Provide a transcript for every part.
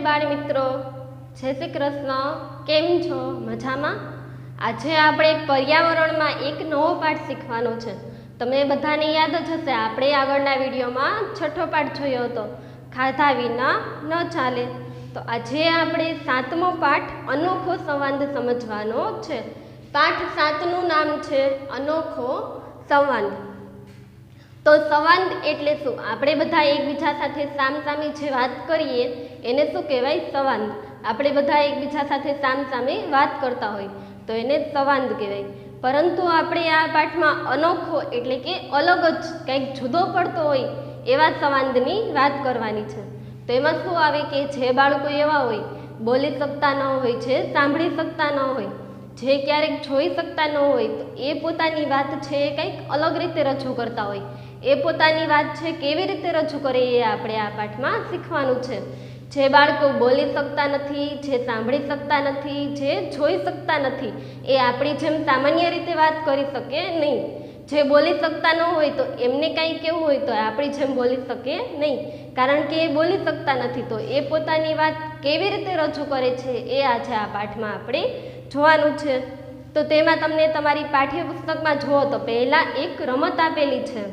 बाळ मित्रों, जय श्री कृष्ण। केम छो? मजामां? आज આપણે પર્યાવરણમાં એક નવો પાઠ શીખવાનો છે। તમને બધાને યાદ જ હશે, આપણે આગળના વિડીયોમાં છઠ્ઠો પાઠ જોયો હતો, ખાધા વિના ન ચાલે। તો આજે આપણે સાતમો પાઠ અનોખો સંવાદ સમજવાનો છે। પાઠ 7નું નામ છે અનોખો સંવાદ। તો સંવાદ એટલે શું? આપણે બધા એકબીજા સાથે સામસામે જે વાત કરીએ એને શું કહેવાય? સંવાદ। આપણે બધા એકબીજા સાથે સામસામે વાત કરતા હોય તો એને સંવાદ કહેવાય। પરંતુ આપણે આ પાઠમાં અનોખો એટલે કે અલગ જ કંઈક જુદો પડતો હોય એવા સંવાદની વાત કરવાની છે। તો એમાં શું આવે કે જે બાળકો એવા હોય બોલી શકતા ન હોય છે, સાંભળી શકતા ન હોય, જે ક્યારેક જોઈ શકતા ન હોય, તો એ પોતાની વાત છે એ કંઈક અલગ રીતે રજૂ કરતા હોય, એ પોતાની વાત છે કેવી રીતે રજૂ કરે એ આપણે આ પાઠમાં શીખવાનું છે। જે બાળકો બોલી શકતા નથી, જે સાંભળી શકતા નથી, જે જોઈ શકતા નથી, એ આપણી જેમ સામાન્ય રીતે વાત કરી શકે નહીં। જે બોલી શકતા ન હોય તો એમને કંઈ કેવું હોય તો આપણી જેમ બોલી શકે નહીં, કારણ કે એ બોલી શકતા નથી। તો એ પોતાની વાત કેવી રીતે રજૂ કરે છે એ આજે આ પાઠમાં આપણે જોવાનું છે। તો તેમાં તમને તમારી પાઠ્યપુસ્તકમાં જુઓ તો પહેલાં એક રમત આપેલી છે।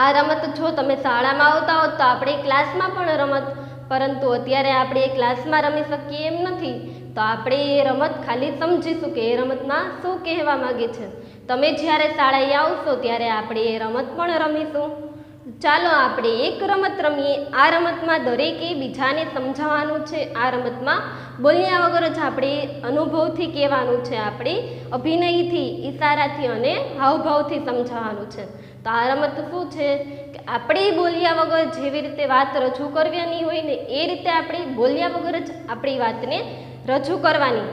આ રમત જો તમે શાળામાં આવતા હોત તો આપણે ક્લાસમાં પણ રમત, પરંતુ અત્યારે આપણે એ ક્લાસમાં રમી શકીએ એમ નથી, તો આપણે એ રમત ખાલી સમજીશું કે એ રમતમાં શું કહેવા માગે છે। તમે જ્યારે શાળાએ આવશો ત્યારે આપણે એ રમત પણ રમીશું। ચાલો આપણે એક રમત રમીએ। આ રમતમાં દરેકે બીજાને સમજાવવાનું છે। આ રમતમાં બોલ્યા વગર જ આપણે અનુભવથી કહેવાનું છે, આપણે અભિનયથી, ઈશારાથી અને હાવભાવથી સમજાવવાનું છે। તો આ રમત શું છે કે આપણે બોલ્યા વગર જેવી રીતે વાત રજૂ કરવાની હોય ને એ રીતે આપણે બોલ્યા વગર જ આપણી વાતને રજૂ કરવાની।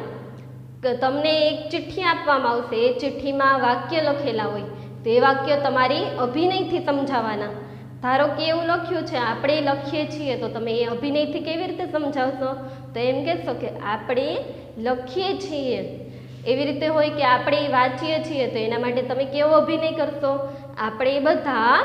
તમને એક ચિઠ્ઠી આપવામાં આવશે, એ ચિઠ્ઠીમાં વાક્ય લખેલા હોય, તો એ વાક્ય તમારી અભિનયથી સમજાવવાના। ધારો કે એવું લખ્યું છે, આપણે લખીએ છીએ, તો તમે એ અભિનયથી કેવી રીતે સમજાવશો? તો એમ કહેશો કે આપણે લખીએ છીએ। એવી રીતે હોય કે આપણે વાંચીએ છીએ, તો એના માટે તમે કેવો અભિનય કરશો? આપણે બધા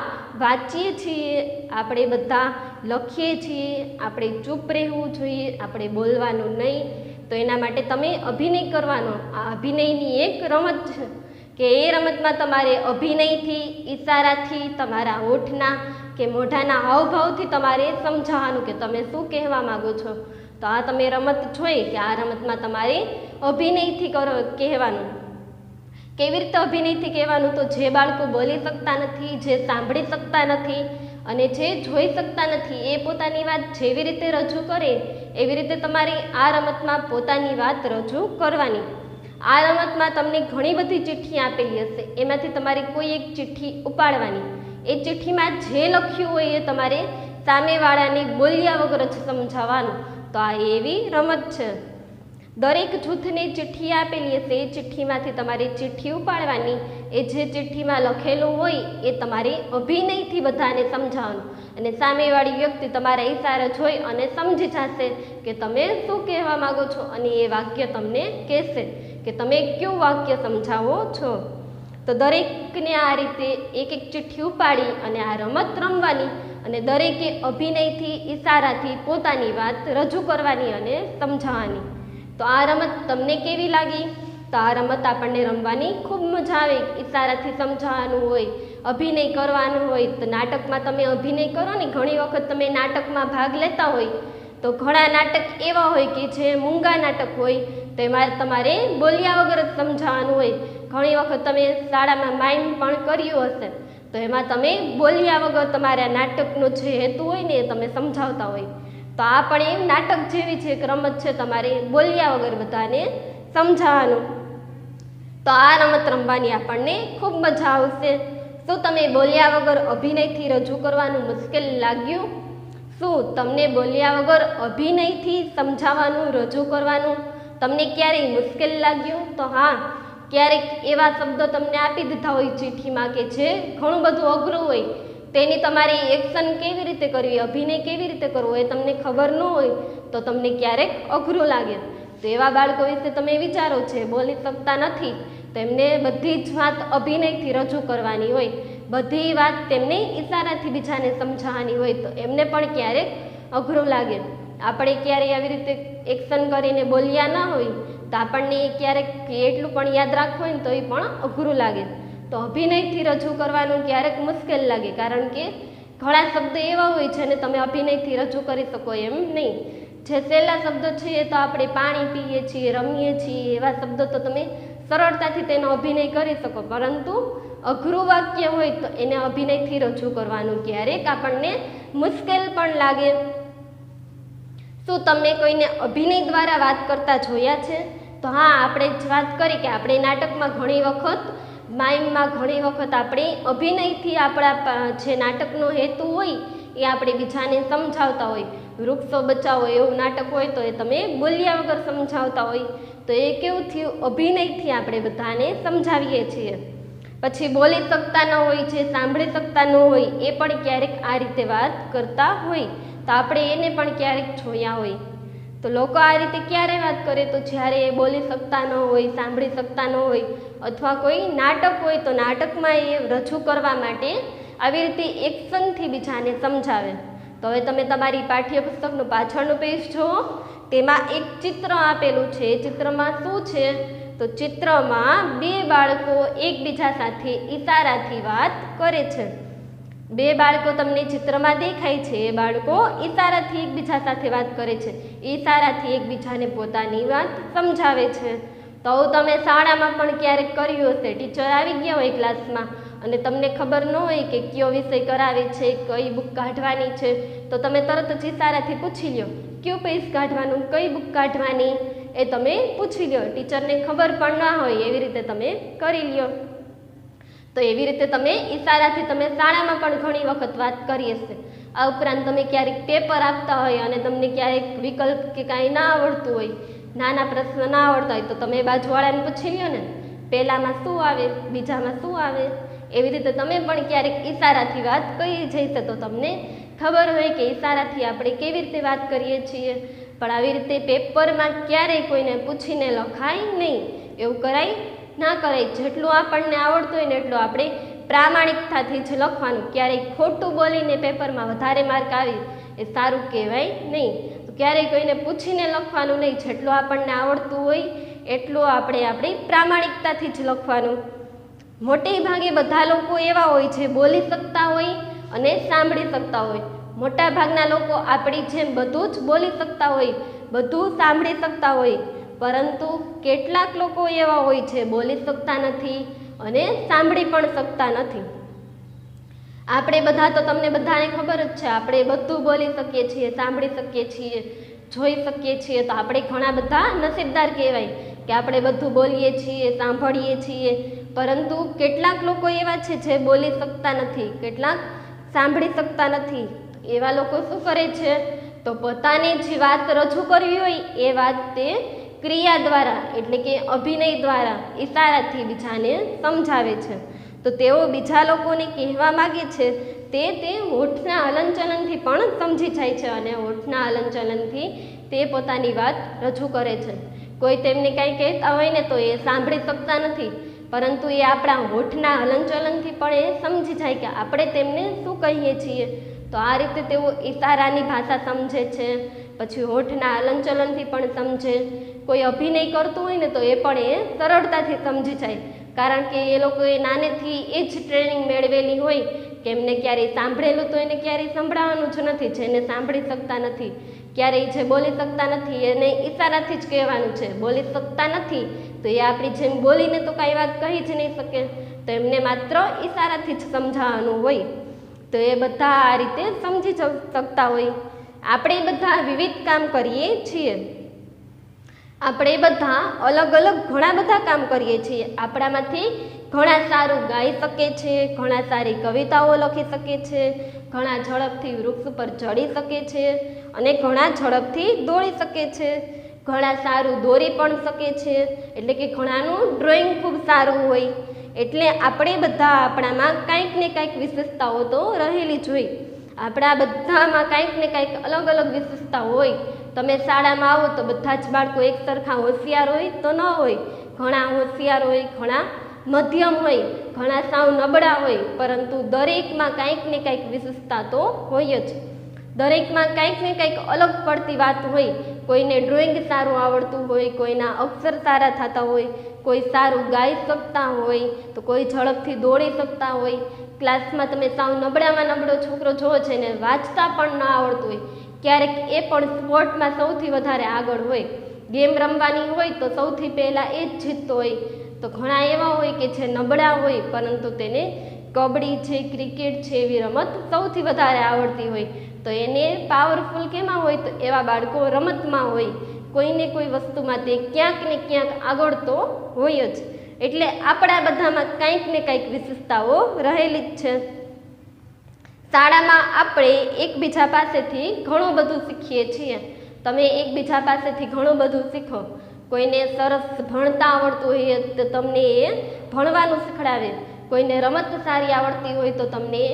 વાંચીએ છીએ, આપણે બધા લખીએ છીએ, આપણે ચૂપ રહેવું જોઈએ, આપણે બોલવાનું નહીં। તો એના માટે તમે અભિનય કરવાનો। આ અભિનયની એક રમત છે કે એ રમતમાં તમારે અભિનયથી, ઈશારાથી, તમારા હોઠના કે મોઢાના હાવભાવથી તમારે સમજાવવાનું કે તમે શું કહેવા માગો છો। તો આ તમે રમત જોઈ કે આ રમતમાં તમારે અભિનયથી કહેવાનું। કેવી રીતે અભિનયથી કહેવાનું? તો જે બાળકો બોલી શકતા નથી, જે સાંભળી શકતા નથી અને જે જોઈ શકતા નથી, એ પોતાની વાત જેવી રીતે રજૂ કરે એવી રીતે તમારે આ રમતમાં પોતાની વાત રજૂ કરવાની। આ રમતમાં તમને ઘણી બધી ચિઠ્ઠી આપેલી હશે, એમાંથી તમારે કોઈ એક ચિઠ્ઠી ઉપાડવાની। એ ચિઠ્ઠીમાં જે લખ્યું હોય એ તમારે સામેવાળાને બોલ્યા વગર જ સમજાવવાનું। તો આ એવી રમત છે। દરેક જૂથને ચિઠ્ઠી આપેલી હશે, એ ચિઠ્ઠીમાંથી તમારે ચિઠ્ઠી ઉપાડવાની। એ જે ચિઠ્ઠીમાં લખેલું હોય એ તમારે અભિનયથી બધાને સમજાવવાનું, અને સામેવાળી વ્યક્તિ તમારા ઈશારા જોઈ અને સમજી જશે કે તમે શું કહેવા માગો છો, અને એ વાક્ય તમને કહેશે કે તમે કયું વાક્ય સમજાવો છો। તો દરેકને આ રીતે એક એક ચિઠ્ઠી ઉપાડી અને આ રમત રમવાની, અને દરેકે અભિનયથી, ઈશારાથી પોતાની વાત રજૂ કરવાની અને સમજાવવાની। તો આ રમત તમને કેવી લાગી? તો આ રમત આપણને રમવાની ખૂબ મજા આવે। ઈશારાથી સમજાવવાનું હોય, અભિનય કરવાનું હોય। તો નાટકમાં તમે અભિનય કરો ને, ઘણી વખત તમે નાટકમાં ભાગ લેતા હોય તો ઘણા નાટક એવા હોય કે જે મૂંગા નાટક હોય, તો એમાં તમારે બોલ્યા વગર જ સમજાવવાનું હોય। ઘણી વખત તમે શાળામાં માઇમ પણ કર્યું હશે, તો એમાં તમે બોલ્યા વગર તમારા નાટકનો જે હેતુ હોય ને એ તમે સમજાવતા હોય। તો આ પણ એમ નાટક જેવી છે એક રમત છે, તમારે બોલ્યા વગર બધાને સમજાવવાનું। તો આ રમત રમવાની આપણને ખૂબ મજા આવશે। શું તમે બોલ્યા વગર અભિનયથી રજૂ કરવાનું મુશ્કેલ લાગ્યું? શું તમને બોલ્યા વગર અભિનયથી સમજાવવાનું, રજૂ કરવાનું તમને ક્યારેય મુશ્કેલ લાગ્યું? તો હા, ક્યારેક એવા શબ્દો તમને આપી દીધા હોય ચિઠ્ઠીમાં કે જે ઘણું બધું અઘરું હોય, તેની તમારી એક્શન કેવી રીતે કરવી, અભિનય કેવી રીતે કરવો એ તમને ખબર ન હોય તો તમને ક્યારેક અઘરું લાગે। તો એવા બાળકો વિશે તમે વિચારો, છે બોલી શકતા નથી, તો એમને બધી જ વાત અભિનયથી રજૂ કરવાની હોય, બધી વાત તેમને ઈશારાથી બીજાને સમજાવવાની હોય, તો એમને પણ ક્યારેક અઘરું લાગે। આપણે ક્યારેય આવી રીતે એક્શન કરીને બોલ્યા ના હોય તો આપણને ક્યારેક એટલું પણ યાદ રાખવું હોય ને તો એ પણ અઘરું લાગે. તો અભિનયથી રજૂ કરવાનું ક્યારેક મુશ્કેલ લાગે, કારણ કે ઘણા શબ્દ એવા હોય છે ને તમે અભિનયથી રજૂ કરી શકો એમ નહીં. જે સહેલા શબ્દો છે એ તો આપણે પાણી પીએ છીએ, રમીએ છીએ, એવા શબ્દો તો તમે સરળતાથી તેનો અભિનય કરી શકો, પરંતુ અઘરું વાક્ય હોય તો એને અભિનયથી રજૂ કરવાનું ક્યારેક આપણને મુશ્કેલ પણ લાગે. શું તમે કોઈને અભિનય દ્વારા વાત કરતા જોયા છે? તો હા, આપણે જ વાત કરી કે આપણે નાટકમાં ઘણી વખત, માઇમમાં ઘણી વખત આપણે અભિનયથી આપણા જે નાટકનો હેતુ હોય એ આપણે બીજાને સમજાવતા હોય. વૃક્ષો બચાવો એવું નાટક હોય તો એ તમે બોલ્યા વગર સમજાવતા હોય, તો એ કેવું થયું, અભિનયથી આપણે બધાને સમજાવીએ છીએ. પછી બોલી શકતા ન હોય, જે સાંભળી શકતા ન હોય એ પણ ક્યારેક આ રીતે વાત કરતા હોય, તો આપણે એને પણ ક્યારેક જોયા હોય. તો લોકો આ રીતે ક્યારે વાત કરે? તો જ્યારે એ બોલી શકતા ન હોય, સાંભળી શકતા ન હોય, અથવા કોઈ નાટક હોય તો નાટકમાં એ રજૂ કરવા માટે આવી રીતે એક્શનથી બીજાને સમજાવે. તો હવે તમે તમારી પાઠ્યપુસ્તકનું પાછળનું પેજ જુઓ, તેમાં એક ચિત્ર આપેલું છે. એ ચિત્રમાં શું છે? તો ચિત્રમાં બે બાળકો એકબીજા સાથે ઈશારાથી વાત કરે છે. બે બાળકો તમને ચિત્રમાં દેખાય છે. એ બાળકો ઈશારાથી એકબીજા સાથે વાત કરે છે, ઈશારાથી એકબીજાને પોતાની વાત સમજાવે છે. તો તમે શાળામાં પણ ક્યારેક કર્યું હશે, ટીચર આવી ગયા હોય ક્લાસમાં અને તમને ખબર ન હોય કે કયો વિષય કરાવે છે, કઈ બુક કાઢવાની છે, તો તમે તરત જ ઈશારાથી પૂછી લો કયું પેજ કાઢવાનું, કઈ બુક કાઢવાની, એ તમે પૂછી લો. ટીચરને ખબર પણ ના હોય એવી રીતે તમે કરી લ્યો. તો એવી રીતે તમે ઈશારાથી તમે શાળામાં પણ ઘણી વખત વાત કરી હશે. આ ઉપરાંત તમે ક્યારેક પેપર આપતા હોય અને તમને ક્યારેક વિકલ્પ કે કાંઈ ના આવડતું હોય, નાના પ્રશ્ન ના આવડતા હોય, તો તમે બાજુવાળાને પૂછી લ્યો ને, પહેલામાં શું આવે, બીજામાં શું આવે. એવી રીતે તમે પણ ક્યારેક ઈશારાથી વાત કરી જઈશે તો તમને ખબર હોય કે ઈશારાથી આપણે કેવી રીતે વાત કરીએ છીએ. પણ આવી રીતે પેપરમાં ક્યારેય કોઈને પૂછીને લખાય નહીં, એવું કરાય ના કરાય. જેટલું આપણને આવડતું હોય ને એટલું આપણે પ્રામાણિકતાથી જ લખવાનું. ક્યારેય ખોટું બોલીને પેપરમાં વધારે માર્ક આવી એ સારું કહેવાય નહીં. તો ક્યારેય કોઈને પૂછીને લખવાનું નહીં, જેટલું આપણને આવડતું હોય એટલું આપણે આપણી પ્રામાણિકતાથી જ લખવાનું. મોટે ભાગે બધા લોકો એવા હોય છે બોલી શકતા હોય અને સાંભળી શકતા હોય. મોટા ભાગના લોકો આપણી જેમ બધું જ બોલી શકતા હોય, બધું સાંભળી શકતા હોય, પરંતુ કેટલાક લોકો એવા હોય છે બોલી શકતા નથી અને સાંભળી પણ શકતા નથી. આપણે બધા તો તમને બધાને ખબર જ છે, આપણે બધું બોલી શકીએ છીએ, સાંભળી શકીએ છીએ, જોઈ શકીએ છીએ. તો આપણે ઘણા બધા નસીબદાર કહેવાય કે આપણે બધું બોલીએ છીએ, સાંભળીએ છીએ. પરંતુ કેટલાક લોકો એવા છે જે બોલી શકતા નથી, કેટલાક સાંભળી શકતા નથી. એવા લોકો શું કરે છે? તો પોતાની જે વાત રજૂ કરવી હોય એ વાત તે ક્રિયા દ્વારા, એટલે કે અભિનય દ્વારા, ઈશારાથી બીજાને સમજાવે છે. તો તેઓ બીજા લોકોને કહેવા માગે છે તે હોઠના હલનચલનથી પણ સમજી જાય છે અને હોઠના હલનચલનથી તે પોતાની વાત રજૂ કરે છે. કોઈ તેમને કાંઈ કહેતા હોય ને તો એ સાંભળી શકતા નથી, પરંતુ એ આપણા હોઠના હલનચલનથી પણ એ સમજી જાય કે આપણે તેમને શું કહીએ છીએ. તો આ રીતે તેઓ ઈશારાની ભાષા સમજે છે, પછી હોઠના હલનચલનથી પણ સમજે. કોઈ અભિનય કરતું હોય ને તો એ પણ એ સરળતાથી સમજી જાય, કારણ કે એ લોકોએ નાનેથી એ જ ટ્રેનિંગ મેળવેલી હોય કે એમને ક્યારેય સાંભળેલું તો એને ક્યારેય સંભળાવવાનું જ નથી. જેને સાંભળી શકતા નથી, ક્યારેય જે બોલી શકતા નથી, એને ઈશારાથી જ કહેવાનું છે. બોલી શકતા નથી તો એ આપણી જેમ બોલીને તો કાંઈ વાત કહી જ નહીં શકે, તો એમને માત્ર ઈશારાથી જ સમજાવવાનું હોય. તો એ બધા આ રીતે સમજી શકતા હોય. આપણે બધા વિવિધ કામ કરીએ છીએ, આપણે બધા અલગ અલગ ઘણા બધા કામ કરીએ છીએ. આપણામાંથી ઘણા સારું ગાઈ શકે છે, ઘણા સારી કવિતાઓ લખી શકે છે, ઘણા ઝડપથી વૃક્ષ ઉપર ચડી શકે છે અને ઘણા ઝડપથી દોડી શકે છે, ઘણા સારું દોરી પણ શકે છે, એટલે કે ઘણાનું ડ્રોઈંગ ખૂબ સારું હોય. એટલે આપણે બધા આપણામાં કાંઈક ને કાંઈક વિશેષતાઓ તો રહેલી જ હોય. આપણા બધામાં કાંઈક ને કાંઈક અલગ અલગ વિશેષતાઓ હોય. તમે શાળામાં આવો તો બધા જ બાળકો એક સરખા હોશિયાર હોય તો ન હોય. ઘણા હોશિયાર હોય, ઘણા મધ્યમ હોય, ઘણા સાવ નબળા હોય, પરંતુ દરેકમાં કાંઈક ને કાંઈક વિશેષતા તો હોય જ. દરેકમાં કંઈક ને કંઈક અલગ પડતી વાત હોય. કોઈને ડ્રોઈંગ સારું આવડતું હોય, કોઈના અક્ષર સારા થતા હોય, કોઈ સારું ગાઈ શકતા હોય, તો કોઈ ઝડપથી દોડી શકતા હોય. ક્લાસમાં તમે સાવ નબળામાં નબળો છોકરો જોવો છે ને વાંચતા પણ ન આવડતું હોય, ક્યારેક એ પણ સ્પોર્ટમાં સૌથી વધારે આગળ હોય. ગેમ રમવાની હોય તો સૌથી પહેલાં એ જ જીતતો હોય. તો ઘણા એવા હોય કે જે નબળા હોય પરંતુ તેને કબડ્ડી છે, ક્રિકેટ છે એવી રમત સૌથી વધારે આવડતી હોય. તો એને પાવરફુલ કેમાં હોય? તો એવા બાળકો રમતમાં હોય. કોઈને કોઈ વસ્તુમાં તે ક્યાંક ને ક્યાંક આગળ તો હોય જ. એટલે આપણા બધામાં કંઈક ને કંઈક વિશેષતાઓ રહેલી જ છે. શાળામાં આપણે એકબીજા પાસેથી ઘણું બધું શીખીએ છીએ. તમે એકબીજા પાસેથી ઘણું બધું શીખો. કોઈને સરસ ભણતા આવડતું હોય તો તમને એ ભણવાનું શીખડાવે. કોઈને રમત સારી આવડતી હોય તો તમને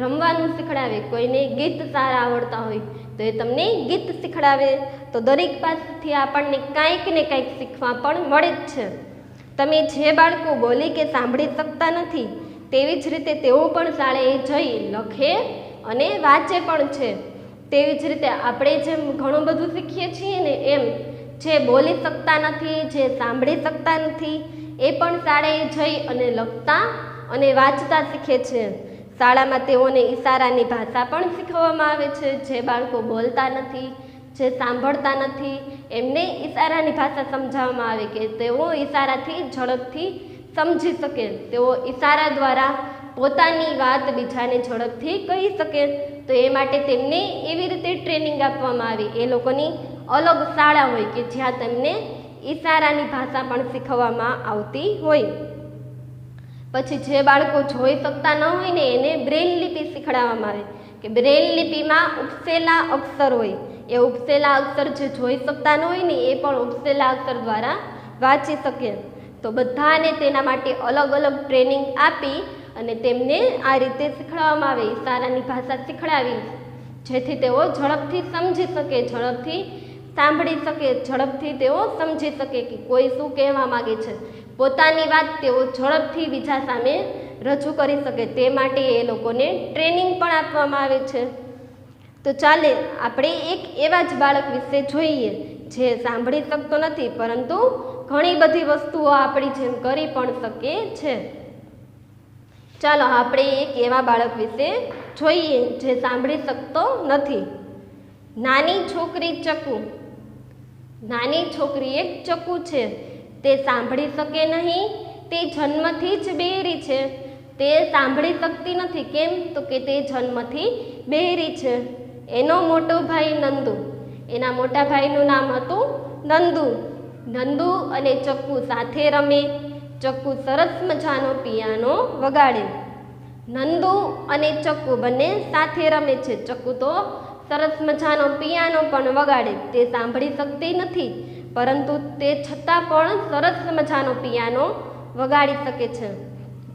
રમવાનું શીખડાવે. કોઈને ગીત સારા આવડતા હોય તો એ તમને ગીત શીખડાવે. તો દરેક પાસેથી આપણને કંઈક ને કંઈક શીખવા પણ મળે જ છે. તમે જે બાળકો બોલી કે સાંભળી શકતા નથી તેવી જ રીતે તેઓ પણ શાળાએ જઈ લખે અને વાંચે પણ છે. તેવી જ રીતે આપણે જેમ ઘણું બધું શીખીએ છીએ ને એમ જે બોલી શકતા નથી, જે સાંભળી શકતા નથી એ પણ શાળાએ જઈ અને લખતા અને વાંચતા શીખે છે. શાળામાં તેઓને ઈશારાની ભાષા પણ શીખવવામાં આવે છે. જે બાળકો બોલતા નથી, જે સાંભળતા નથી એમને ઈશારાની ભાષા સમજાવવામાં આવે કે તેઓ ઈશારાથી ઝડપથી સમજી શકે. તેઓ ઈશારા દ્વારા પોતાની વાત બીજાને ઝડપથી કહી શકે. તો એ માટે તેમને એવી રીતે ટ્રેનિંગ આપવામાં આવી. એ લોકોની અલગ શાળા હોય કે જ્યાં તેમને ઈશારાની ભાષા પણ શીખવવામાં આવતી હોય. પછી જે બાળકો જોઈ શકતા ન હોય ને એને બ્રેઇલ લિપિ શીખડાવવામાં આવે કે બ્રેઇલ લિપિમાં ઉપસેલા અક્ષર હોય. એ ઉપસેલા અક્ષર જે જોઈ શકતા ન હોય ને એ પણ ઉપસેલા અક્ષર દ્વારા વાંચી શકે. તો બધાને તેના માટે અલગ અલગ ટ્રેનિંગ આપી અને તેમને આ રીતે શીખડાવવામાં આવે. ઈશારાની ભાષા શીખડાવી જેથી તેઓ ઝડપથી સમજી શકે, ઝડપથી સાંભળી શકે, ઝડપથી તેઓ સમજી શકે કે કોઈ શું કહેવા માગે છે. પોતાની વાત તેઓ ઝડપથી બીજા સામે રજૂ કરી શકે. તે માટે એ લોકોને ટ્રેનિંગ પણ આપવામાં આવે છે. તો ચાલે આપણે એક એવા જ બાળક વિશે જોઈએ જે સાંભળી શકતો નથી પરંતુ ઘણી બધી વસ્તુઓ આપણી જેમ કરી પણ શકે છે. ચાલો આપણે એક એવા બાળક વિશે જોઈએ જે સાંભળી શકતો નથી. નાની છોકરી ચકુ. નાની છોકરી એક ચકુ છે. તે સાંભળી શકે નહીં. તે જન્મથી જ બહેરી છે. તે સાંભળી શકતી નથી. કેમ? તો કે તે જન્મથી બહેરી છે. એનો મોટો ભાઈ નંદુ. એના મોટા ભાઈનું નામ હતું નંદુ. નંદુ અને ચક્કુ સાથે રમે. ચક્કુ સરસ મજાનો પિયાનો વગાડે. નંદુ અને ચક્કુ બંને સાથે રમે છે. ચક્કુ તો સરસ મજાનો પિયાનો પણ વગાડે. તે સાંભળી શકતી નથી પરંતુ તે છતાં પણ સરસ મજાનો પિયાનો વગાડી શકે છે.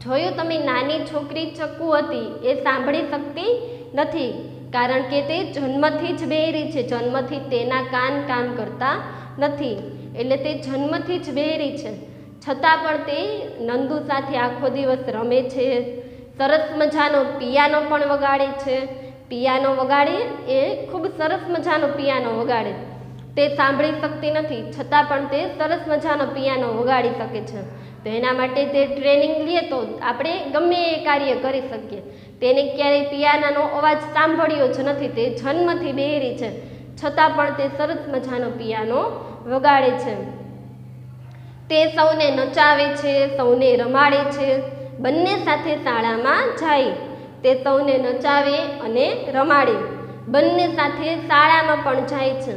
જોયું તમે? નાની છોકરી ચક્કુ હતી એ સાંભળી શકતી નથી કારણ કે તે જન્મથી જ બહેરી છે. જન્મથી તેના કાન કામ કરતા નથી એટલે તે જન્મથી જ બહેરી છે. છતાં પણ તે નંદુ સાથે આખો દિવસ રમે છે. સરસ મજાનો પિયાનો પણ વગાડે છે. પિયાનો વગાડે એ ખૂબ સરસ મજાનો પિયાનો વગાડે. તે સાંભળી શકતી નથી છતાં પણ તે સરસ મજાનો પિયાનો વગાડી શકે છે. તો એના માટે તે ટ્રેનિંગ લે તો આપણે ગમે એ કાર્ય કરી શકીએ. તેને ક્યારેય પિયાનાનો અવાજ સાંભળ્યો જ નથી. તે જન્મથી બહેરી છે છતાં પણ તે સરસ મજાનો પિયાનો વગાડે છે. તે સૌને નચાવે છે, સૌને રમાડે છે. બંને સાથે શાળામાં જાય. તે સૌને નચાવે અને રમાડે. બંને સાથે શાળામાં પણ જાય છે.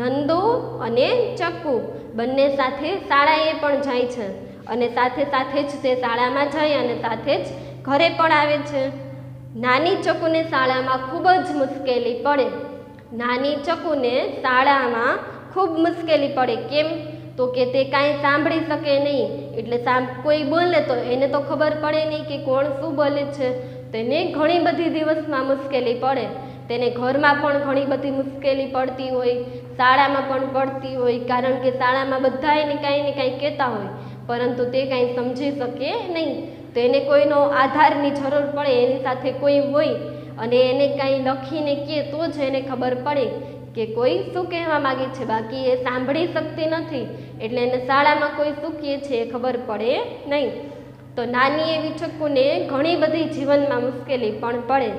નંદુ અને ચક્કુ બંને સાથે શાળાએ પણ જાય છે અને સાથે સાથે જ તે શાળામાં જાય અને સાથે જ ઘરે પણ આવે છે. નાની ચક્કુને શાળામાં ખૂબ જ મુશ્કેલી પડે. નાની ચક્કુને શાળામાં ખૂબ મુશ્કેલી પડે. કેમ? તો કે તે કાંઈ સાંભળી શકે નહીં. એટલે કોઈ બોલે તો એને તો ખબર પડે નહીં કે કોણ શું બોલે છે. તેને ઘણી બધી દિવસમાં મુશ્કેલી પડે. તેને ઘરમાં પણ ઘણી બધી મુશ્કેલી પડતી હોય, શાળામાં પણ પડતી હોય કારણ કે શાળામાં બધા એને કાંઈ ને કાંઈ કહેતા હોય પરંતુ તે કાંઈ સમજી શકે નહીં. તો એને કોઈનો આધારની જરૂર પડે, એની સાથે કોઈ હોય અને એને કાંઈ લખીને કહે તો જ એને ખબર પડે કે કોઈ શું કહેવા માગે છે, બાકી એ સાંભળી શકતી નથી એટલે એને શાળામાં કોઈ શું કહે છે એ ખબર પડે નહીં. તો નાની એવી ચક્કુને ઘણી બધી જીવનમાં મુશ્કેલી પણ પડે.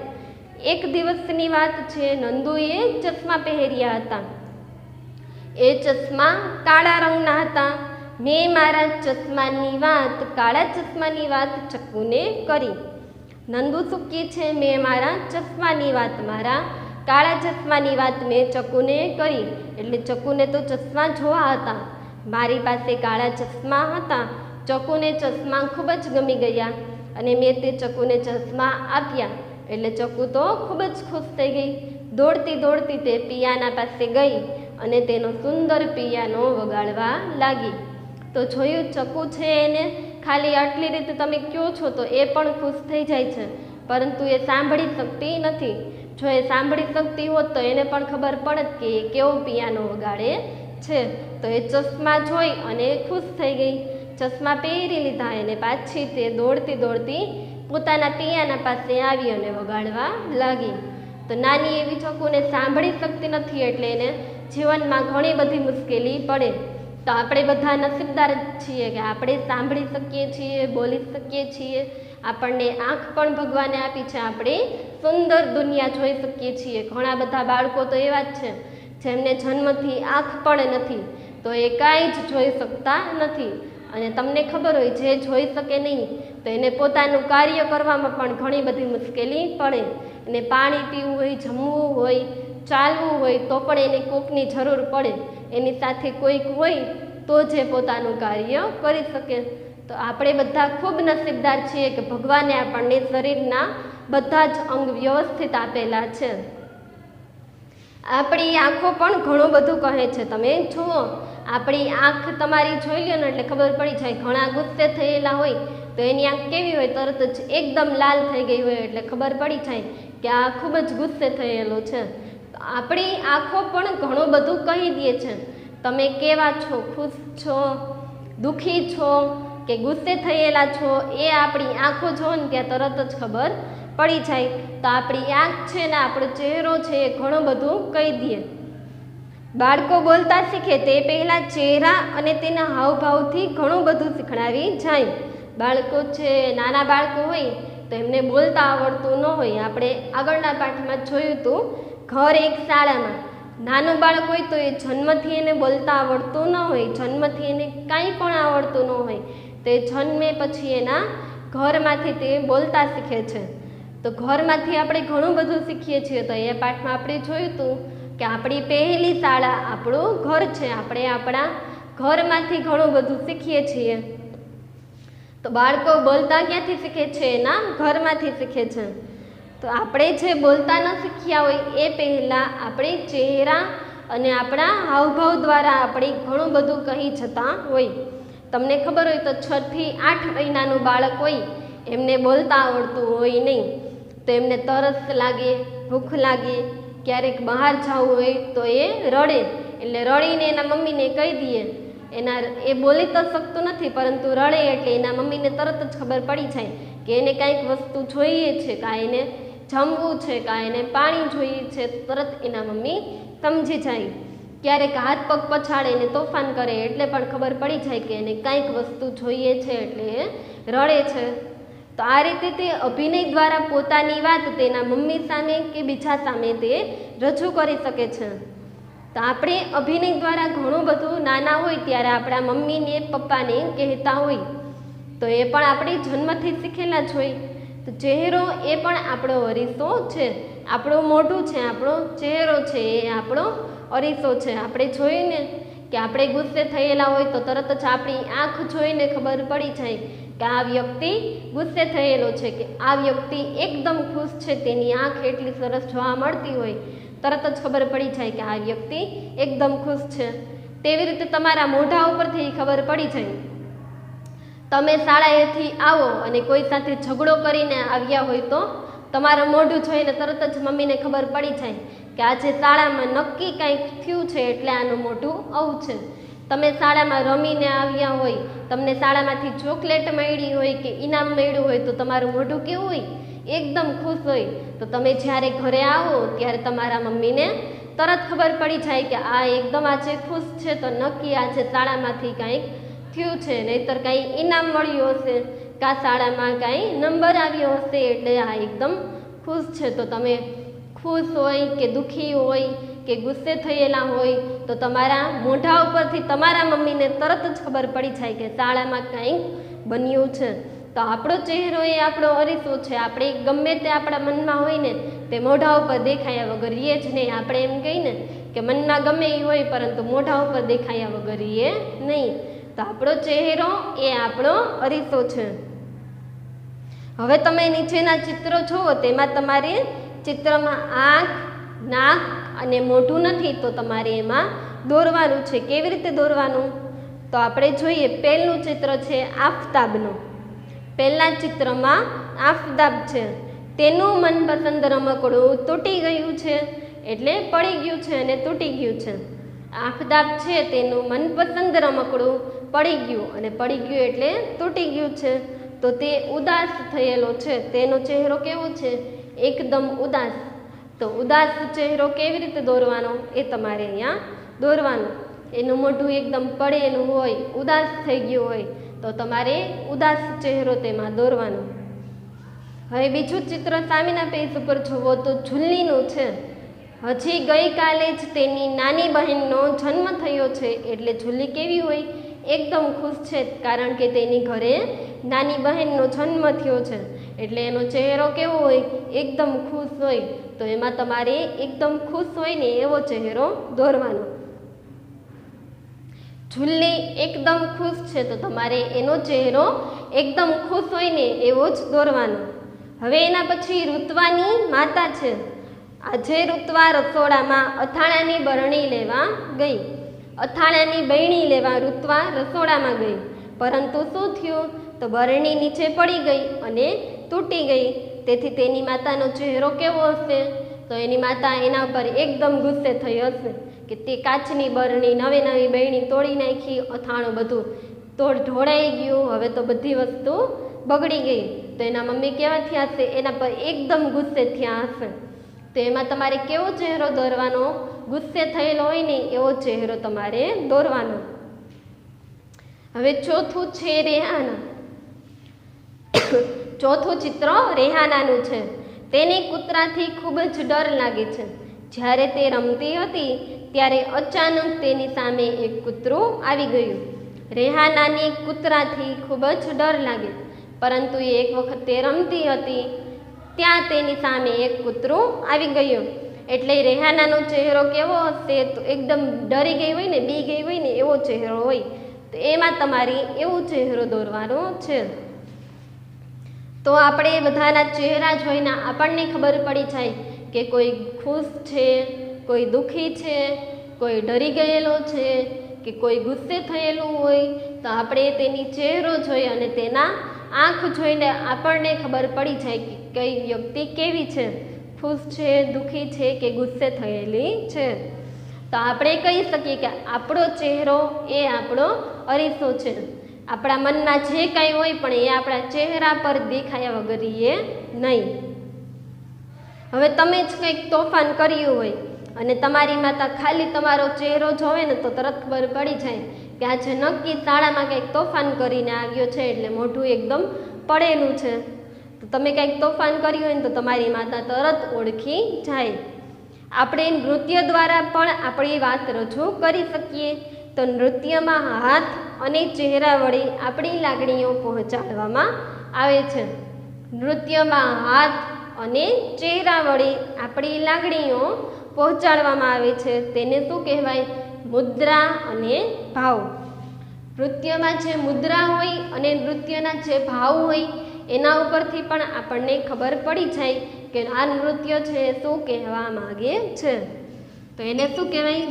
એક દિવસની વાત છે, નંદુએ ચશ્મા પહેર્યા હતા. એ ચશ્મા કાળા રંગના હતા. મેં મારા ચશ્માની વાત, કાળા ચશ્માની વાત ચક્કુને કરી. નંદુ શું કહે છે? મેં મારા ચશ્માની વાત, મારા કાળા ચશ્માની વાત મેં ચક્કુને કરી. એટલે ચક્કુને તો ચશ્મા જોવા હતા. મારી પાસે કાળા ચશ્મા હતા. ચક્કુને ચશ્મા ખૂબ જ ગમી ગયા અને મેં તે ચક્કુને ચશ્મા આપ્યા. એટલે ચક્કુ તો ખૂબ જ ખુશ થઈ ગઈ. દોડતી દોડતી તે પિયાના પાસે ગઈ અને તેનો સુંદર પિયાનો વગાડવા લાગી. તો જોયું, ચક્કુ છે એને ખાલી આટલી રીતે તમે કહો છો તો એ પણ ખુશ થઈ જાય છે, પરંતુ એ સાંભળી શકતી નથી. જો એ સાંભળી શકતી હોત તો એને પણ ખબર પડત કે એ કેવો પિયાનો વગાડે છે. તો એ ચશ્મા જોઈ અને ખુશ થઈ ગઈ. ચશ્મા પહેરી લીધા અને પાછી તે દોડતી દોડતી પોતાના પિયાના પાસે આવી અને વગાડવા લાગી. તો નાની એવી ચક્કુને સાંભળી શકતી નથી એટલે એને જીવનમાં ઘણી બધી મુશ્કેલી પડે. તો આપણે બધા નસીબદાર છીએ કે આપણે સાંભળી શકીએ છીએ, બોલી શકીએ છીએ. આપણને આંખ પણ ભગવાને આપી છે, આપણે સુંદર દુનિયા જોઈ શકીએ છીએ. ઘણા બધા બાળકો તો એવા જ છે જેમને જન્મથી આંખ પણ નથી, તો એ કાંઈ જ જોઈ શકતા નથી. અને તમને ખબર હોય, જે જોઈ શકે નહીં તો એને પોતાનું કાર્ય કરવામાં પણ ઘણી બધી મુશ્કેલી પડે. અને પાણી પીવું હોય, જમવું હોય, ચાલવું હોય તો પણ એને કોકની જરૂર પડે. એની સાથે કોઈક હોય તો જે પોતાનું કાર્ય કરી શકે. તો આપણે બધા ખૂબ નસીબદાર છીએ કે ભગવાને આપણને શરીરના બધા જ અંગ વ્યવસ્થિત આપેલા છે. આપણી આંખો પણ ઘણું બધું કહે છે. તમે જુઓ, આપણી આંખ તમારી જોઈ લો ને એટલે ખબર પડી જાય. ઘણા ગુસ્સે થયેલા હોય તો એની આંખ કેવી હોય? તરત જ એકદમ લાલ થઈ ગઈ હોય એટલે ખબર પડી જાય કે આ ખૂબ જ ગુસ્સે થયેલો છે. આપણી આંખો પણ ઘણું બધું કહી દે છે. તમે કેવા છો, ખુશ છો, દુઃખી છો કે ગુસ્સે થયેલા છો, એ આપણી આંખો જો ને ત્યાં તરત જ ખબર પડી જાય. તો આપણી આંખ છે ને આપણો ચહેરો છે એ ઘણું બધું કહી દે. બાળકો બોલતા શીખે તે પહેલાં ચહેરા અને તેના હાવભાવથી ઘણું બધું શીખડાવી જાય. બાળકો છે, નાના બાળકો હોય તો એમને બોલતા આવડતું ન હોય. આપણે આગળના પાઠમાં જોયું હતું, ઘર એક શાળામાં નાનું બાળક હોય તો એ જન્મથી એને બોલતા આવડતું ન હોય, જન્મથી એને કાંઈ પણ આવડતું ન હોય. તો એ જન્મે પછી એના ઘરમાંથી તે બોલતા શીખે છે. તો ઘરમાંથી આપણે ઘણું બધું શીખીએ છીએ. તો એ પાઠમાં આપણે જોયું હતું કે આપણી પહેલી શાળા આપણું ઘર છે. આપણે આપણા ઘરમાંથી ઘણું બધું શીખીએ છીએ. તો બાળકો બોલતા ક્યાંથી શીખે છે? એના ઘરમાંથી શીખે છે. તો આપણે જે બોલતા ન શીખ્યા હોય એ પહેલાં આપણે ચહેરા અને આપણા હાવભાવ દ્વારા આપણે ઘણું બધું કહી જતા હોય. તમને ખબર હોય તો 6 થી 8 મહિનાનું બાળક હોય એમને બોલતા આવડતું હોય નહીં. તો એમને તરસ લાગે, ભૂખ લાગે, ક્યારેક બહાર જવું હોય તો એ રડે. એટલે રડીને એના મમ્મીને કહી દઈએ. એ બોલી તો શકતું નથી પરંતુ રડે એટલે એના મમ્મીને તરત જ ખબર પડી જાય કે એને કાંઈક વસ્તુ જોઈએ છે, કાં એને જમવું છે, કાં એને પાણી જોઈએ છે. તરત એના મમ્મી સમજી જાય. ક્યારેક હાથ પગ પછાડે ને તોફાન કરે એટલે પણ ખબર પડી જાય કે એને કાંઈક વસ્તુ જોઈએ છે એટલે એ રડે છે. તો આ રીતે તે અભિનય દ્વારા પોતાની વાત તેના મમ્મી સામે કે બીજા સામે તે રજૂ કરી શકે છે. તો આપણે અભિનય દ્વારા ઘણું બધું નાના હોય ત્યારે આપણા મમ્મીને પપ્પાને કહેતા હોય. તો એ પણ આપણે જન્મથી શીખેલા જ હોય. તો ચહેરો એ પણ આપણો અરીસો છે. આપણું મોઢું છે, આપણો ચહેરો છે એ આપણો અરીસો છે. આપણે જોઈને કે આપણે ગુસ્સે થયેલા હોય તો તરત જ આપણી આંખ જોઈને ખબર પડી જાય કે આ વ્યક્તિ ગુસ્સે થયેલો છે, કે આ વ્યક્તિ એકદમ ખુશ છે, તેની આંખ એટલી સરસ જોવા મળતી હોય. તરત જ ખબર પડી જાય કે આ વ્યક્તિ એકદમ ખુશ છે. તેવી રીતે તમારા મોઢા ઉપરથી ખબર પડી જાય. તમે શાળાએથી આવો અને કોઈ સાથે ઝઘડો કરીને આવ્યા હોય તો તમારું મોઢું જોઈને તરત જ મમ્મીને ખબર પડી જાય કે આજે શાળામાં નક્કી કાંઈક થયું છે એટલે આનું મોઢું આવું છે. તમે શાળામાં રમીને આવ્યા હોય, તમને શાળામાંથી ચોકલેટ મળી હોય કે ઇનામ મળ્યું હોય તો તમારું મોઢું કેવું હોય? એકદમ ખુશ હોય તો તમે જ્યારે ઘરે આવો ત્યારે તમારા મમ્મીને તરત ખબર પડી જાય કે આ એકદમ આજે ખુશ છે, તો નક્કી આજે શાળામાંથી કાંઈક થયું છે, નહીંતર કાંઈ ઇનામ મળ્યું હશે, કાં શાળામાં કાંઈ નંબર આવ્યો હશે, એટલે આ એકદમ ખુશ છે. તો તમે ખુશ હોય કે દુઃખી હોય કે ગુસ્સે થયેલા હોય તો તમારા મોઢા ઉપરથી તમારા મમ્મીને તરત જ ખબર પડી જાય કે શાળામાં કંઈક બન્યું છે. તો આપણો ચહેરો એ આપણો અરીસો છે. આપણે ગમે તે આપણા મનમાં હોય ને તે મોઢા ઉપર દેખાયા વગર રીએ જ નહીં. આપણે એમ કહીને કે મનમાં ગમે એ હોય પરંતુ મોઢા ઉપર દેખાયા વગર રીએ નહીં. તો આપણો ચહેરો એ આપણો અરીસો છે. હવે તમે નીચેના ચિત્રો જુઓ, તેમાં તમારે ચિત્રમાં આંખ, નાક અને મોઢું નથી, તો તમારે એમાં દોરવાનું છે. કેવી રીતે દોરવાનું? તો આપણે જોઈએ. પહેલું ચિત્ર છે આફતાબનું. પહેલા ચિત્રમાં આફતાબ છે, તેનું મનપસંદ રમકડું તૂટી ગયું છે, એટલે પડી ગયું છે અને તૂટી ગયું છે. આફતાબ છે તેનું મનપસંદ રમકડું પડી ગયું, અને પડી ગયું એટલે તૂટી ગયું છે. તો તે ઉદાસ થયેલો છે. તેનો ચહેરો કેવો છે? એકદમ ઉદાસ. તો ઉદાસ ચહેરો કેવી રીતે દોરવાનો એ તમારે અહીંયા દોરવાનું. એનું મોઢું એકદમ પડેલું હોય, ઉદાસ થઈ ગયું હોય તો તમારે ઉદાસ ચહેરો તેમાં દોરવાનો. હવે બીજું ચિત્ર સામેના પેજ ઉપર જુઓ તો ઝુલ્લીનું છે. હજી ગઈકાલે જ તેની નાની બહેનનો જન્મ થયો છે, એટલે ઝુલ્લી કેવી હોય? એકદમ ખુશ છે, કારણ કે તેની ઘરે નાની બહેનનો જન્મ થયો છે, એટલે એનો ચહેરો કેવો હોય? એકદમ ખુશ હોય. તો એમાં તમારે એકદમ ખુશ હોય ને એવો ચહેરો દોરવાનો. ઝુલ્લી એકદમ ખુશ છે, તો તમારે એનો ચહેરો એકદમ ખુશ હોય ને એવો જ દોરવાનો. હવે એના પછી ઋત્વાની માતા છે. આજે ઋત્વા રસોડામાં અથાણાની બરણી લેવા ગઈ. અથાણાની બરણી લેવા ઋત્વા રસોડામાં ગઈ, પરંતુ શું થયું? તો બરણી નીચે પડી ગઈ અને તૂટી ગઈ. તેથી તેની માતાનો ચહેરો કેવો હશે? તો એની માતા એના ઉપર એકદમ ગુસ્સે થઈ હશે કે તે કાચની બરણી, નવી નવી બરણી તોડી નાખી, અથાણું બધું ઢોળાઈ ગયું, હવે તો બધી વસ્તુ બગડી ગઈ. તો એના મમ્મી કેવા થયા હશે? એના પર એકદમ ગુસ્સે થયા હશે. તો એમાં તમારે કેવો ચહેરો દોરવાનો? ગુસ્સે થયેલો હોય ને એવો ચહેરો તમારે દોરવાનો. હવે ચોથું છે રેહાના. ચોથું ચિત્ર રેહાનાનું છે. તેને કૂતરાથી ખૂબ જ ડર લાગે છે. જ્યારે તે રમતી હતી ત્યારે અચાનક તેની સામે એક કૂતરું આવી ગયું. રેહાનાને કૂતરાથી ખૂબ જ ડર લાગે, પરંતુ એક વખત તે રમતી હતી ત્યાં તેની સામે એક કૂતરું આવી ગયું. એટલે રેહાનાનો ચહેરો કેવો હશે? તો એકદમ ડરી ગઈ હોય ને, બી ગઈ હોય ને એવો ચહેરો હોય. તો એમાં તમારે એવો ચહેરો દોરવાનો છે. તો આપણે બધાના ચહેરા જોઈને આપણને ખબર પડી જાય કે કોઈ ખુશ છે, કોઈ દુઃખી છે, કોઈ ડરી ગયેલો છે કે કોઈ ગુસ્સે થયેલું હોય. તો આપણે તેની ચહેરો જોઈ અને તેના આંખ જોઈને આપણને ખબર પડી જાય કે કઈ વ્યક્તિ કેવી છે, ખુશ છે, દુઃખી છે કે ગુસ્સે થયેલી છે. તો આપણે કહી શકીએ કે આપણો ચહેરો એ આપણો અરીસો છે. આપણા મનમાં જે કાંઈ હોય પણ એ આપણા ચહેરા પર દેખાયા વગર એ નહીં. હવે તમે જ કંઈક તોફાન કર્યું હોય અને તમારી માતા ખાલી તમારો ચહેરો જોવે ને તો તરત ખબર પડી જાય કે આજે નક્કી શાળામાં કંઈક તોફાન કરીને આવ્યો છે, એટલે મોઢું એકદમ પડેલું છે. તો તમે કંઈક તોફાન કર્યું હોય ને તો તમારી માતા તરત ઓળખી જાય. આપણે નૃત્ય દ્વારા પણ આપણી વાત રજૂ કરી શકીએ. તો નૃત્યમાં હાથ અને ચહેરા વડે આપણી લાગણીઓ પહોંચાડવામાં આવે છે. નૃત્યમાં હાથ અને ચહેરા વડે આપણી લાગણીઓ પહોંચાડવામાં આવે છે. તેને શું કહેવાય? મુદ્રા અને ભાવ. નૃત્યમાં જે મુદ્રા હોય અને નૃત્યના જે ભાવ હોય એના ઉપરથી પણ આપણને ખબર પડી જાય કે આ નૃત્ય છે શું કહેવા માંગે છે. તો એને શું કહેવાય?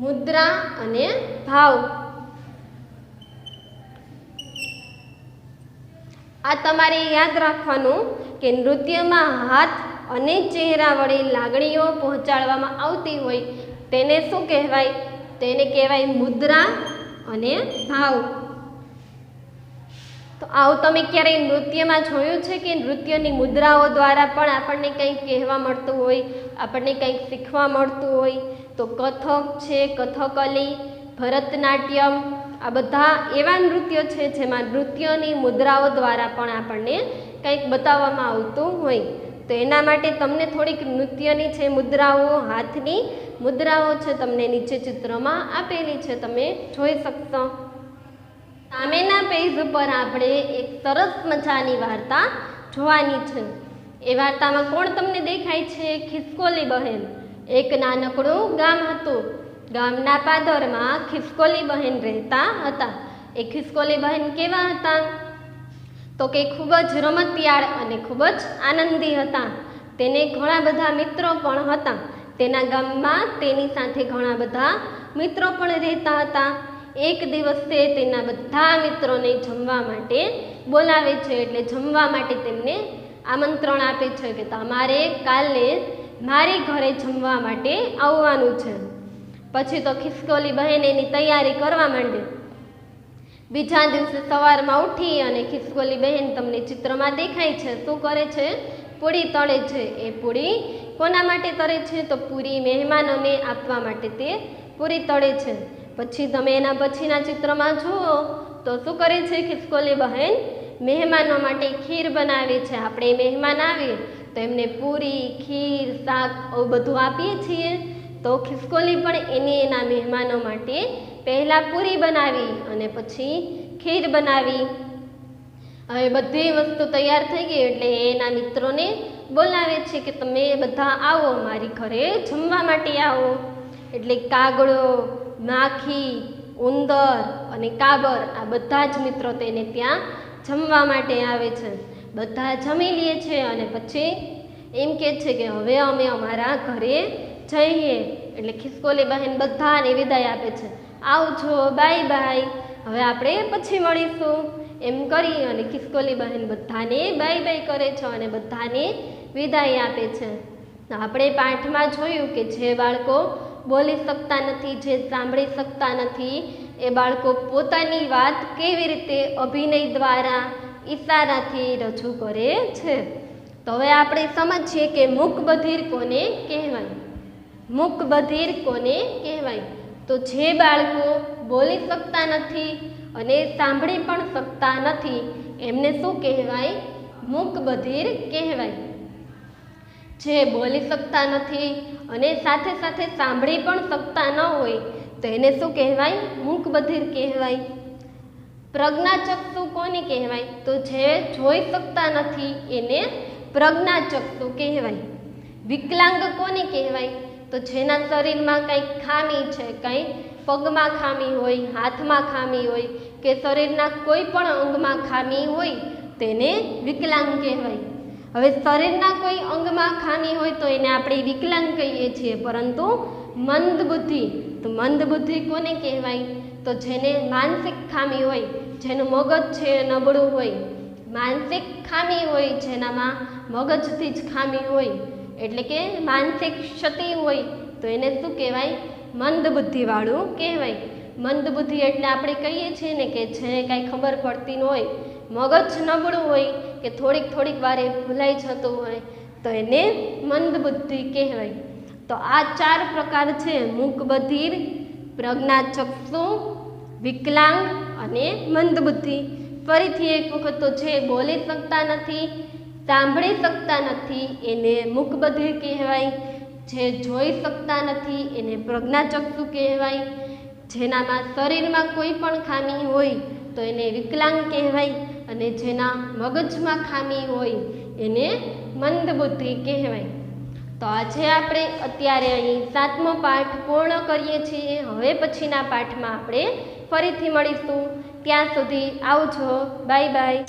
મુદ્રા અને ભાવ. આ તમારે યાદ રાખવાનું કે નૃત્યમાં હાથ અને ચહેરા વડે લાગણીઓ પહોંચાડવામાં આવતી હોય તેને શું કહેવાય? તેને કહેવાય મુદ્રા અને ભાવ. તો આવું તમે ક્યારેય નૃત્યમાં જોયું છે કે નૃત્યની મુદ્રાઓ દ્વારા પણ આપણને કંઈક કહેવા મળતું હોય, આપણને કંઈક શીખવા મળતું હોય? તો કથક છે, કથકલી, ભરતનાટ્યમ, આ બધા એવા નૃત્યો છે જેમાં નૃત્યની મુદ્રાઓ દ્વારા પણ આપણને કંઈક બતાવવામાં આવતું હોય. તો એના માટે તમને થોડીક નૃત્યની છે મુદ્રાઓ, હાથની મુદ્રાઓ છે તમને નીચે ચિત્રમાં આપેલી છે, તમે જોઈ શકશો. સામેના પેજ ઉપર આપણે એક સરસ મજાની વાર્તા જોવાની છે. એ વાર્તામાં કોણ તમને દેખાય છે? ખિસકોલી બહેન. એક નાનકડું ગામ હતું. ગામના પાદરમાં ખિસકોલી બહેન રહેતા હતા. એ ખિસકોલી બહેન કેવા હતા? તો કે ખૂબ જ રમતિયાળ અને ખૂબ જ આનંદી હતા. તેને ઘણા બધા મિત્રો પણ હતા. તેના ગામમાં તેની સાથે ઘણા બધા મિત્રો પણ રહેતા હતા. એક દિવસે તેના બધા મિત્રોને જમવા માટે બોલાવે છે, એટલે જમવા માટે તેમને આમંત્રણ આપે છે કે તમારે કાલે મારી ઘરે જમવા માટે આવવાનું છે. પછી તો ખિસકોલી બહેન એની તૈયારી કરવા માંડે. બીજા દિવસે સવારમાં ઉઠી અને ખિસકોલી બહેન તમને ચિત્રમાં દેખાય છે, શું કરે છે? પૂરી તળે છે. એ પૂરી કોના માટે તળે છે? તો પૂરી મહેમાનોને આપવા માટે તે પૂરી તળે છે. પછી તમે એના પછીના ચિત્રમાં જુઓ તો શું કરે છે ખિસકોલી બહેન? મહેમાનો માટે ખીર બનાવે છે. આપણે મહેમાન આવીએ તો એમને પૂરી, ખીર, શાક આવું બધું આપીએ છીએ. તો ખિસકોલી પણ એના મહેમાનો માટે પહેલાં પૂરી બનાવી અને પછી ખીર બનાવી. હવે બધી વસ્તુ તૈયાર થઈ ગઈ એટલે એના મિત્રોને બોલાવે છે કે તમે બધા આવો, મારી ઘરે જમવા માટે આવો. એટલે કાગડો, માખી, ઉંદર અને કાબર આ બધા જ મિત્રો તેને ત્યાં જમવા માટે આવે છે. બધા જમી લે છે અને પછી એમ કહે છે કે હવે અમે અમારા ઘરે જઈએ. એટલે ખિસકોલી બહેન બધાને વિદાય આપે છે. આવજો, બાય બાય, હવે આપણે પછી મળીશું. એમ કરી અને ખિસકોલી બહેન બધાને બાય બાય કરે છે અને બધાને વિદાય આપે છે. આપણે પાઠમાં જોયું કે જે બાળકો બોલી શકતા નથી, જે સાંભળી શકતા નથી, એ બાળકો પોતાની વાત કેવી રીતે અભિનય દ્વારા, ઈશારાથી રજૂ કરે છે. તો હવે આપણે સમજીએ કે મૂકબધિર કોને કહેવાય. મૂકબધિર કોને કહેવાય? તો જે બાળકો બોલી શકતા નથી અને સાંભળી પણ શકતા નથી એમને શું કહેવાય? મૂકબધિર કહેવાય. જે બોલી શકતા નથી અને સાથે સાથે સાંભળી પણ શકતા ન હોય તો એને શું કહેવાય? મૂકબધિર કહેવાય. પ્રજ્ઞાચક્ષુ કોને કહેવાય? તો જે જોઈ શકતા નથી એને પ્રજ્ઞાચક્ષુ કહેવાય. વિકલાંગ કોને કહેવાય? તો જેના શરીરમાં કંઈક ખામી છે, કંઈ પગમાં ખામી હોય, હાથમાં ખામી હોય કે શરીરના કોઈ પણ અંગમાં ખામી હોય તેને વિકલાંગ કહેવાય. હવે શરીરના કોઈ અંગમાં ખામી હોય તો એને આપણે વિકલાંગ કહીએ છીએ, પરંતુ મંદબુદ્ધિ, તો મંદબુદ્ધિ કોને કહેવાય? તો જેને માનસિક ખામી હોય, જેનું મગજ છે નબળું હોય, માનસિક ખામી હોય, જેનામાં મગજથી જ ખામી હોય, એટલે કે માનસિક ક્ષતિ હોય તો એને શું કહેવાય? મંદબુદ્ધિવાળું કહેવાય. મંદબુદ્ધિ એટલે આપણે કહીએ છીએ ને કે જેને કાંઈ ખબર પડતી ન હોય, મગજ નબળું હોય કે થોડીક વારે ભૂલાઈ જતું હોય તો એને મંદબુદ્ધિ કહેવાય. તો આ 4 પ્રકાર છે: મૂકબધિર, પ્રજ્ઞાચક્ષુ, વિકલાંગ અને મંદબુદ્ધિ. ફરીથી એક વખત, તો જે બોલી શકતા નથી, સાંભળી શકતા નથી એને મૂકબધિર કહેવાય. જે જોઈ શકતા નથી એને પ્રજ્ઞાચક્ષુ કહેવાય. જેનામાં શરીરમાં કોઈ પણ ખામી હોય તો એને વિકલાંગ કહેવાય. અને જેના મગજમાં ખામી હોય એને મંદબુદ્ધિ કહેવાય. તો આજે આપણે અત્યારે અહીં 7મો પાઠ પૂર્ણ કરીએ છીએ. હવે પછીના પાઠમાં આપણે ફરીથી મળીશું. ત્યાં સુધી આવજો, બાય બાય.